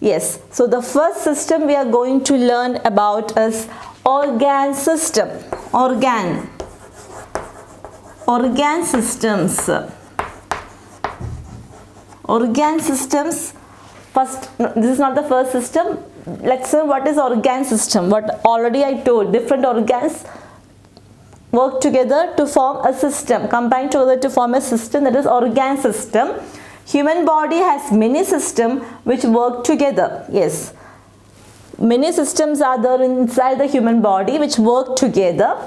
Yes, so the first system we are going to learn about is organ system. Organ systems. Organ systems. First, this is not the first system. Let's say what is organ system. What already I told, different organs work together to form a system, combine together to form a system, that is organ system. Human body has many systems which work together. Yes, many systems are there inside the human body which work together.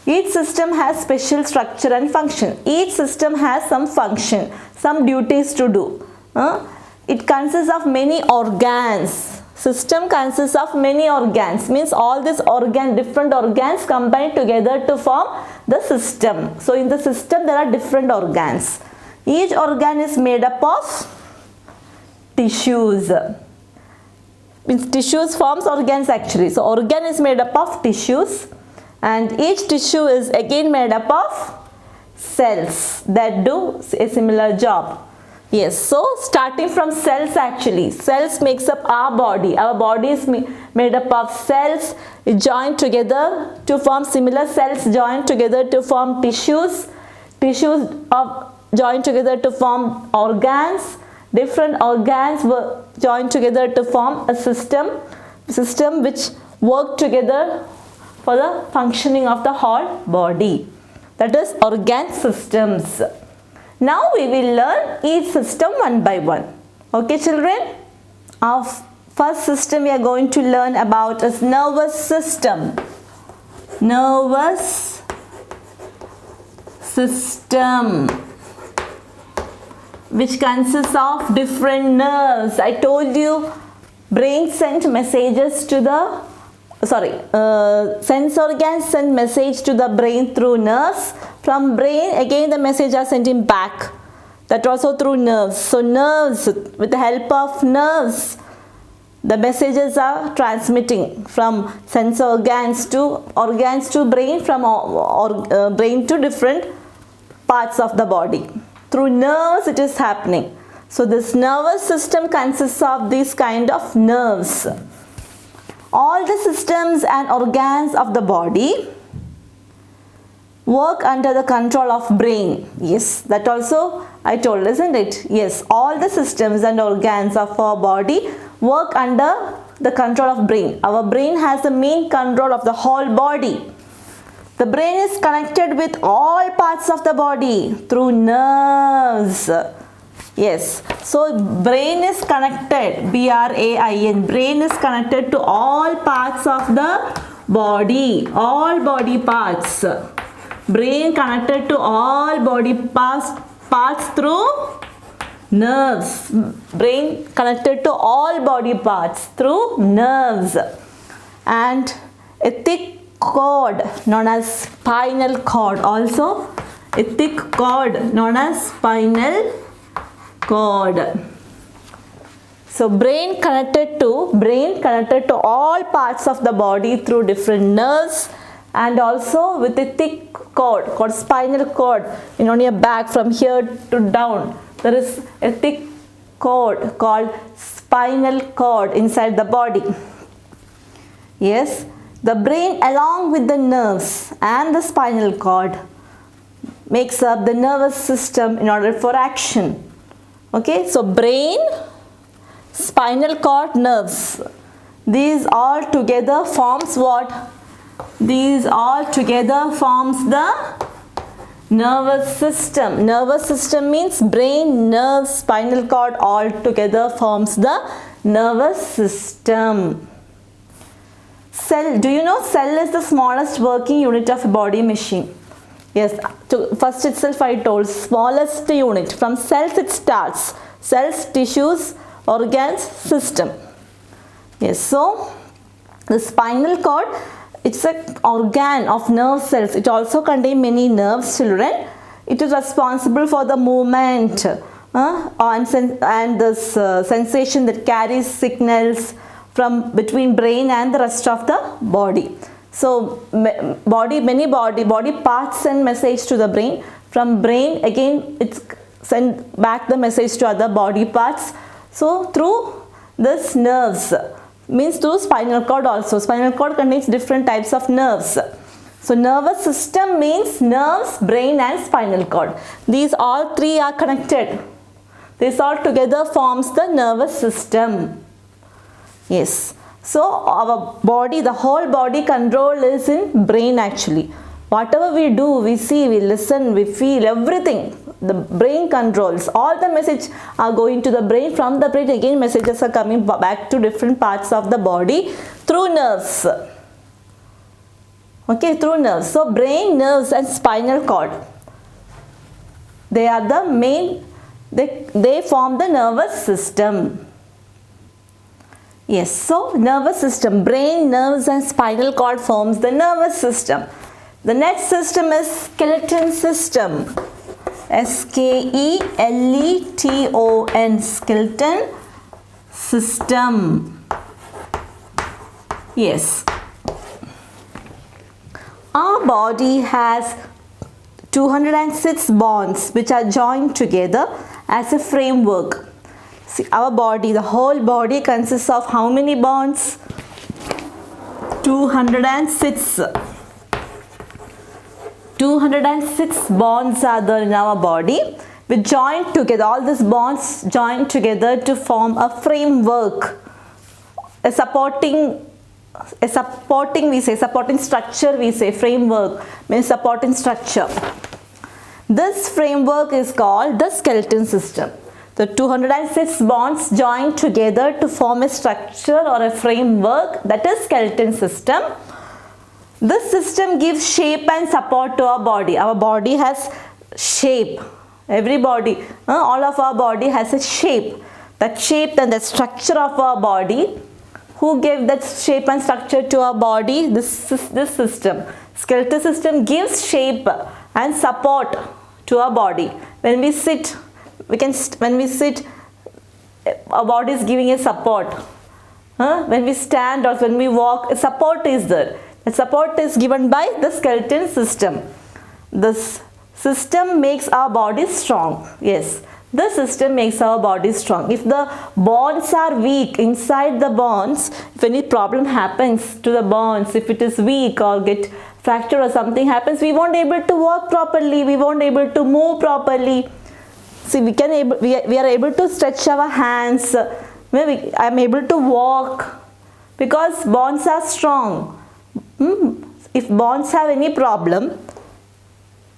Each system has special structure and function. Each system has some function, some duties to do. It consists of many organs. System consists of many organs, means all these different organs combine together to form the system. So in the system there are different organs. Each organ is made up of tissues. Means tissues forms organs actually. So organ is made up of tissues, and each tissue is again made up of cells that do a similar job. Yes, so starting from cells actually. Cells makes up our body. Our body is made up of cells joined together to form similar cells, joined together to form tissues. Tissues of joined together to form organs. Different organs were joined together to form a system which work together for the functioning of the whole body. That is organ systems. Now we will learn each system one by one. Okay children? Our first system we are going to learn about is nervous system. Nervous system, which consists of different nerves. I told you brain sent messages to the sense organs send message to the brain through nerves. From brain again the message are sent in back, that also through nerves. So nerves, with the help of nerves, the messages are transmitting from sense organs to brain, from brain to different parts of the body. Through nerves it is happening. So this nervous system consists of these kind of nerves. All the systems and organs of the body work under the control of brain. Yes, that also I told, isn't it? Yes, all the systems and organs of our body work under the control of brain. Our brain has the main control of the whole body. The brain is connected with all parts of the body through nerves. Yes, so brain is connected, B-R-A-I-N, brain is connected to all parts of the body, all body parts. Brain connected to all body parts through nerves. Brain connected to all body parts through nerves. And a thick cord known as spinal cord, also a thick cord known as spinal cord. So brain connected to all parts of the body through different nerves, and also with a thick cord called spinal cord. On your back from here to down there is a thick cord called spinal cord inside the body. Yes, the brain along with the nerves and the spinal cord makes up the nervous system in order for action. Okay, so brain, spinal cord, nerves, these all together forms what? These all together forms the nervous system. Nervous system means brain, nerves, spinal cord, all together forms the nervous system. Cell, do you know cell is the smallest working unit of a body machine? Yes, first itself I told, smallest unit. From cells it starts. Cells, tissues, organs, system. Yes, so the spinal cord, it's an organ of nerve cells. It also contains many nerves, children. It is responsible for the movement and this sensation that carries signals from between brain and the rest of the body. So many body parts send message to the brain. From brain again it's send back the message to other body parts. So through this nerves means through spinal cord also. Spinal cord contains different types of nerves. So nervous system means nerves, brain and spinal cord. These all three are connected. This all together forms the nervous system. Yes. So our body, the whole body control is in brain actually. Whatever we do, we see, we listen, we feel, everything. The brain controls. All the messages are going to the brain. From the brain again messages are coming back to different parts of the body through nerves. Okay, through nerves. So brain, nerves and spinal cord. They are the main, they form the nervous system. Yes, so nervous system, brain, nerves and spinal cord forms the nervous system. The next system is skeleton system. S-K-E-L-E-T-O-N, skeleton system. Yes. Our body has 206 bones which are joined together as a framework. See, our body, the whole body consists of how many bones? 206. 206 bonds are there in our body which join together. All these bonds join together to form a framework, a supporting structure we say. Framework means supporting structure. This framework is called the skeleton system. The 206 bonds join together to form a structure or a framework, that is skeleton system. This system gives shape and support to our body. Our body has shape. Every body, all of our body has a shape. That shape and the structure of our body. Who gave that shape and structure to our body? This system. Skeletal system gives shape and support to our body. When we sit, our body is giving a support. When we stand or when we walk, a support is there. The support is given by the skeleton system. This system makes our body strong. Yes, this system makes our body strong. If the bones are weak, inside the bones, if any problem happens to the bones, if it is weak or get fractured or something happens, we won't able to walk properly, we won't able to move properly. See, we are able to stretch our hands. Maybe I am able to walk because bones are strong. If bones have any problem,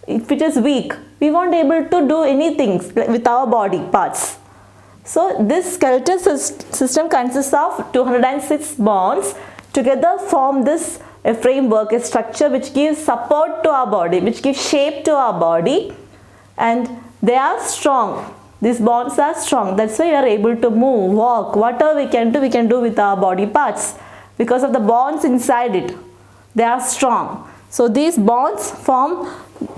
if it is weak, we won't able to do anything with our body parts. So this skeletal system consists of 206 bones together form this a framework, a structure which gives support to our body, which gives shape to our body, and they are strong. These bonds are strong. That's why we are able to move, walk, whatever we can do with our body parts because of the bonds inside it. They are strong. So these bonds form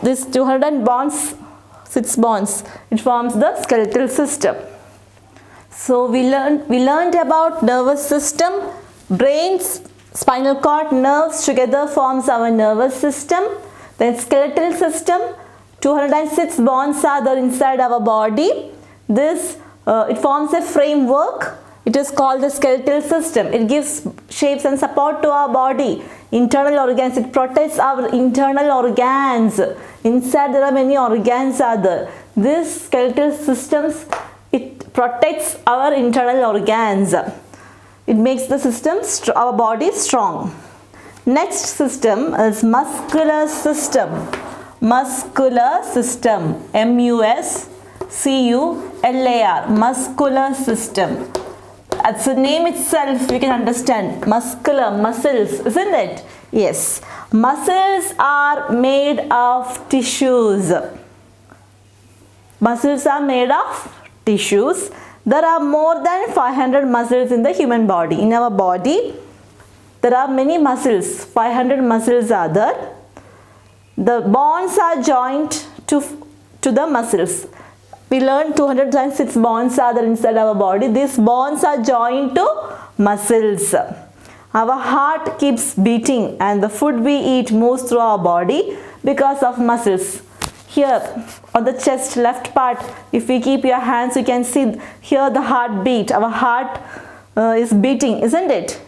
this 200 bonds, 6 bonds. It forms the skeletal system. So we learned about nervous system, brains, spinal cord, nerves together forms our nervous system. Then skeletal system, 206 bonds are there inside our body. This it forms a framework. It is called the skeletal system. It gives shapes and support to our body. Internal organs, it protects our internal organs. Inside there are many organs are there. This skeletal systems, it protects our internal organs. It makes the system, our body strong. Next system is muscular system. Muscular system. M-U-S-C-U-L-A-R. Muscular system. As the name itself, you can understand. Muscular, muscles, isn't it? Yes. Muscles are made of tissues. Muscles are made of tissues. There are more than 500 muscles in the human body. In our body, there are many muscles. 500 muscles are there. The bones are joined to the muscles. We learned 206 bonds are there inside our body. These bonds are joined to muscles. Our heart keeps beating and the food we eat moves through our body because of muscles. Here on the chest left part, if we keep your hands, you can see here the heartbeat. Our heart is beating, isn't it?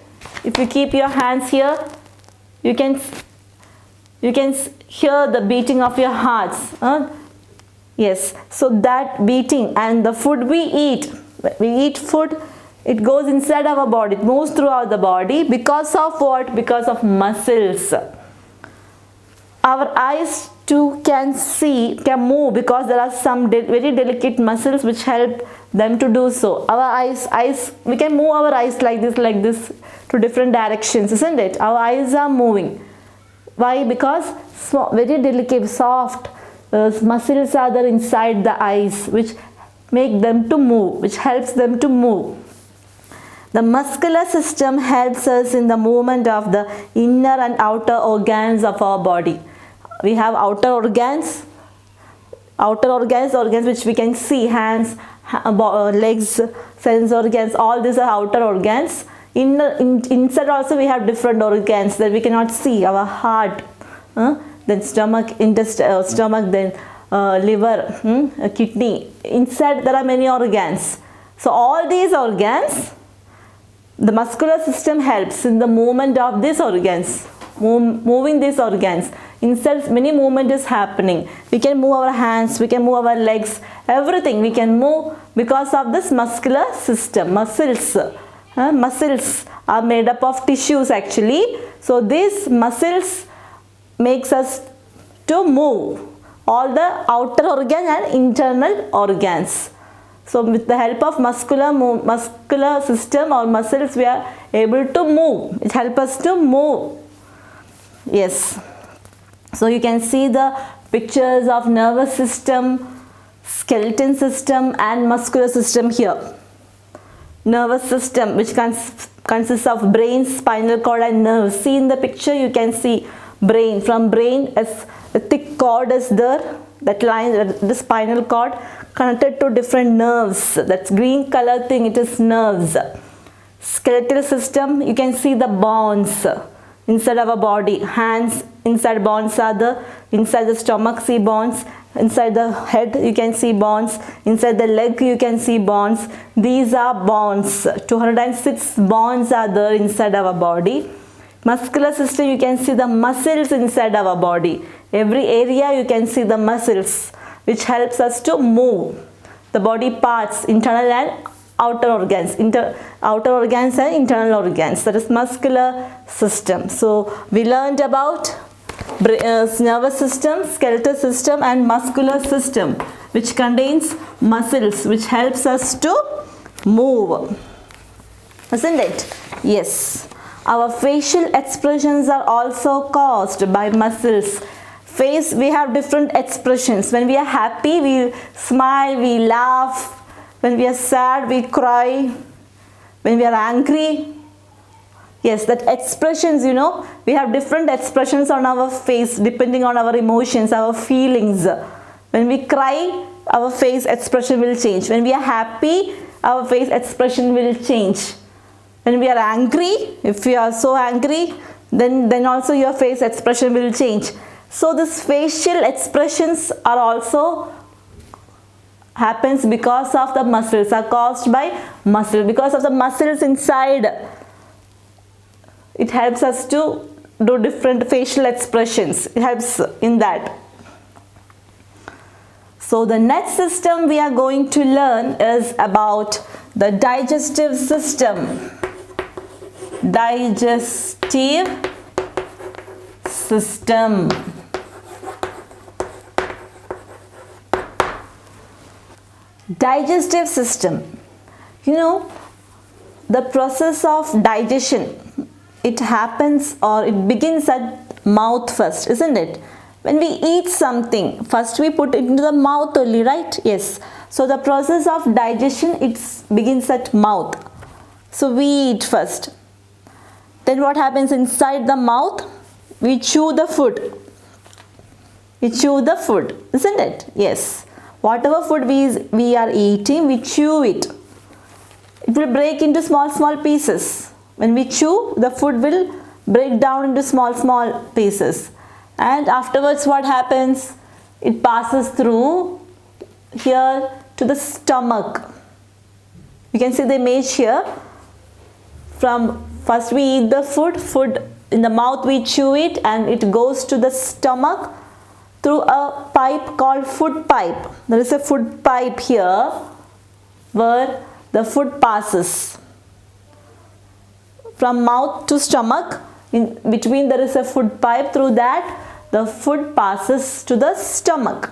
If you keep your hands here, you can hear the beating of your hearts. Yes, so that beating, and the food we eat food, it goes inside our body, it moves throughout the body because of what? Because of muscles. Our eyes too can move because there are some very delicate muscles which help them to do so. Our eyes, we can move our eyes like this to different directions, isn't it? Our eyes are moving. Why? Because very delicate, soft muscles are there inside the eyes which make them to move, which helps them to move. The muscular system helps us in the movement of the inner and outer organs of our body. We have outer organs which we can see, hands, legs, sense organs, all these are outer organs. Inside also we have different organs that we cannot see, our heart, then stomach, then liver, kidney. Inside there are many organs. So all these organs, the muscular system helps in the movement of these organs, moving these organs. Inside many movement is happening. We can move our hands, we can move our legs, everything we can move because of this muscular system. Muscles are made up of tissues actually. So these muscles makes us to move all the outer organs and internal organs. So with the help of muscular system or muscles, we are able to move. It helps us to move. Yes. So you can see the pictures of nervous system, skeleton system and muscular system here. Nervous system, which consists of brain, spinal cord and nerves. See in the picture you can see brain. From brain a thick cord is there, that line, the spinal cord connected to different nerves. That's green color thing, it is nerves. Skeletal system, you can see the bones inside our body. Hands, inside bones are there. Inside the stomach see bones. Inside the head you can see bones. Inside the leg you can see bones. These are bones. 206 bones are there inside our body. Muscular system, you can see the muscles inside our body. Every area you can see the muscles which helps us to move. The body parts, internal and outer organs. Outer organs and internal organs. That is muscular system. So we learned about nervous system, skeletal system and muscular system, which contains muscles which helps us to move. Isn't it? Yes. Our facial expressions are also caused by muscles. Face, we have different expressions. When we are happy, we smile, we laugh. When we are sad, we cry. When we are angry, yes, that expressions, we have different expressions on our face depending on our emotions, our feelings. When we cry, our face expression will change. When we are happy, our face expression will change. When we are angry, if you are so angry, then also your face expression will change. So this facial expressions are also happens because of the muscles, are caused by muscle. Because of the muscles inside, it helps us to do different facial expressions. It helps in that. So the next system we are going to learn is about the digestive system. Digestive system. Digestive system. The process of digestion, it happens or it begins at mouth first, isn't it? When we eat something, first we put it into the mouth only, right? Yes. So the process of digestion, it begins at mouth. So we eat first. Then what happens inside the mouth? We chew the food. We chew the food, isn't it? Yes. Whatever food we are eating, we chew it. It will break into small pieces. When we chew, the food will break down into small pieces. And afterwards what happens? It passes through here to the stomach. You can see the image here. from first we eat the food in the mouth we chew it, and it goes to the stomach through a pipe called food pipe. There is a food pipe here where the food passes from mouth to stomach. In between there is a food pipe. Through that the food passes to the stomach.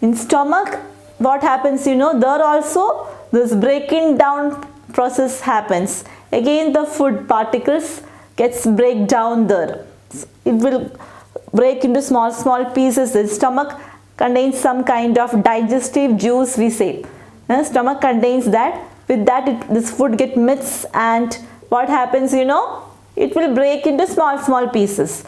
In stomach, what happens, there also this breaking down process happens. Again the food particles gets break down there. It will break into small pieces. The stomach contains some kind of digestive juice, we say. Stomach contains that. With that this food get mixed, and what happens, it will break into small pieces.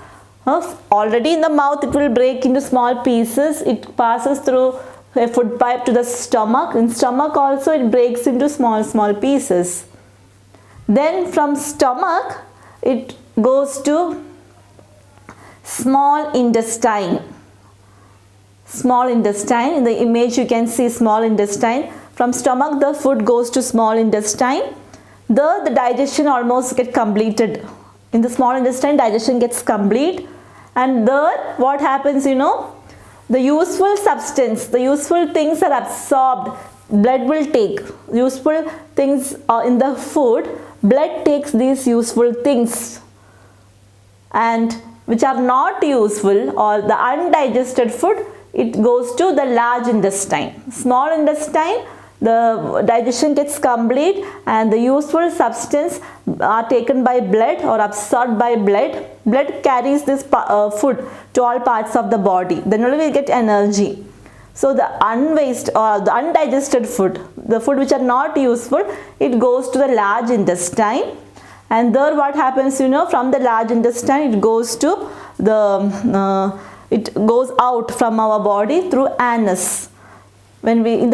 Already in the mouth it will break into small pieces. It passes through a food pipe to the stomach. In stomach also it breaks into small pieces. Then from stomach it goes to small intestine. Small intestine, in the image you can see small intestine. From stomach the food goes to small intestine. There the digestion almost get completed. In the small intestine digestion gets complete, and there what happens, the useful substance, the useful things are absorbed. Blood will take useful things in the food. Blood takes these useful things, and which are not useful or the undigested food, it goes to the large intestine. Small intestine, the digestion gets complete, and the useful substance are taken by blood or absorbed by blood. Blood carries this food to all parts of the body. Then only we get energy. So the unwaste or the undigested food, the food which are not useful, it goes to the large intestine. And there what happens, from the large intestine it goes to the it goes out from our body through anus. When we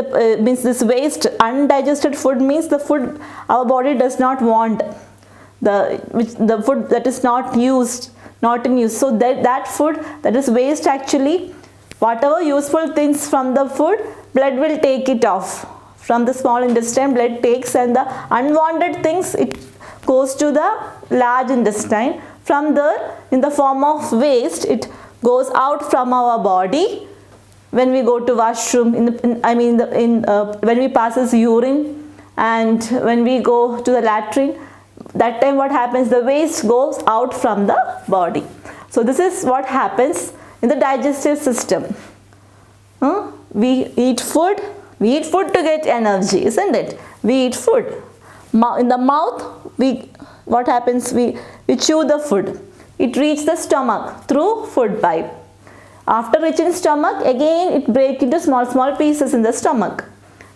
means this waste, undigested food means the food our body does not want, the food that is not in use. So that food that is waste, actually whatever useful things from the food, blood will take it off. From the small intestine blood takes, and the unwanted things it goes to the large intestine. From there in the form of waste it goes out from our body. When we go to washroom, when we passes urine, and when we go to the latrine, that time what happens, the waste goes out from the body. So this is what happens in the digestive system. We eat food to get energy, isn't it? We eat food. In the mouth, what happens, we chew the food. It reaches the stomach through food pipe. After reaching stomach, again it breaks into small pieces in the stomach.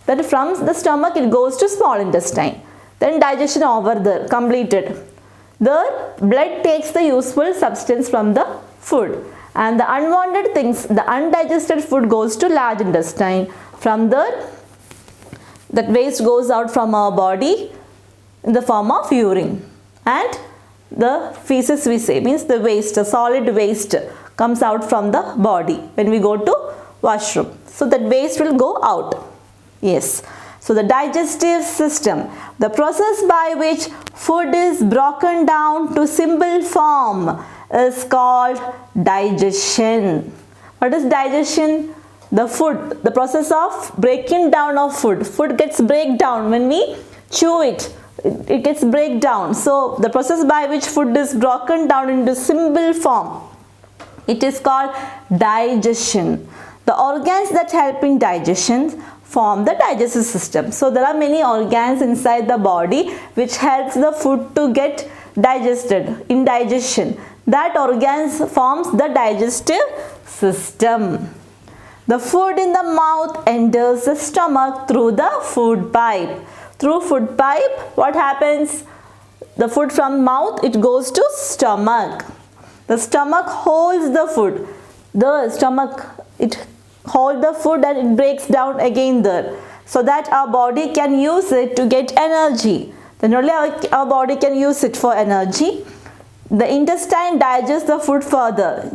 Then from the stomach it goes to small intestine. Then digestion over there, completed. There blood takes the useful substance from the food, and the unwanted things, the undigested food, goes to large intestine. From there that waste goes out from our body in the form of urine, and the feces, we say, means the waste, the solid waste comes out from the body when we go to washroom. So that waste will go out. Yes. So the digestive system, the process by which food is broken down to simple form, is called digestion. What is digestion? The food, the process of breaking down of food. Food gets break down when we chew it. It gets break down. So the process by which food is broken down into simple form, it is called digestion. The organs that help in digestion form the digestive system. So there are many organs inside the body which helps the food to get digested in digestion. That organs forms the digestive system. The food in the mouth enters the stomach through the food pipe. Through food pipe, what happens? The food from mouth, it goes to stomach. The stomach holds the food. The stomach, it holds the food and it breaks down again there, so that our body can use it to get energy. Then only our body can use it for energy. The intestine digests the food further.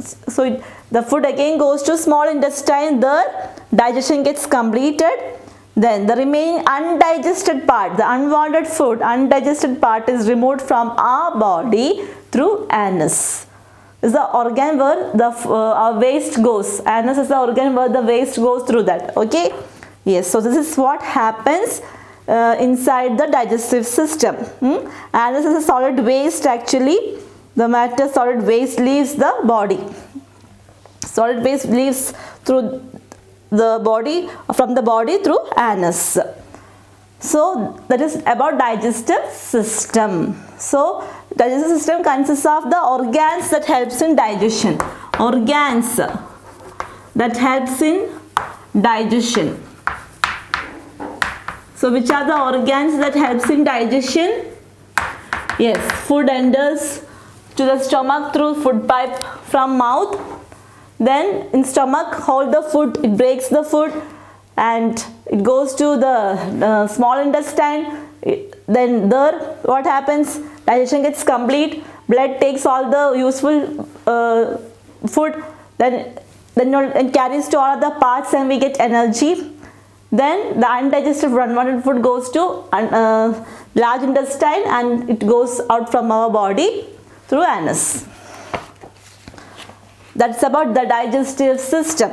The food again goes to small intestine. There digestion gets completed. Then the remaining undigested part, the unwanted food, undigested part is removed from our body through anus. Is the organ where the our waste goes. Anus is the organ where the waste goes through that. Okay. Yes. So this is what happens inside the digestive system. Anus is a solid waste actually. The matter solid waste leaves the body. Solid waste leaves through the body, from the body through anus. So that is about digestive system. So digestive system consists of the organs that helps in digestion. Organs that helps in digestion. So which are the organs that helps in digestion? Yes, food enters to the stomach through food pipe from mouth. Then in stomach hold the food, it breaks the food and it goes to the small intestine. Then there what happens? Digestion gets complete. Blood takes all the useful food. Then it carries to all the parts and we get energy. Then the undigested unwanted food goes to large intestine and it goes out from our body through anus. That's about the digestive system.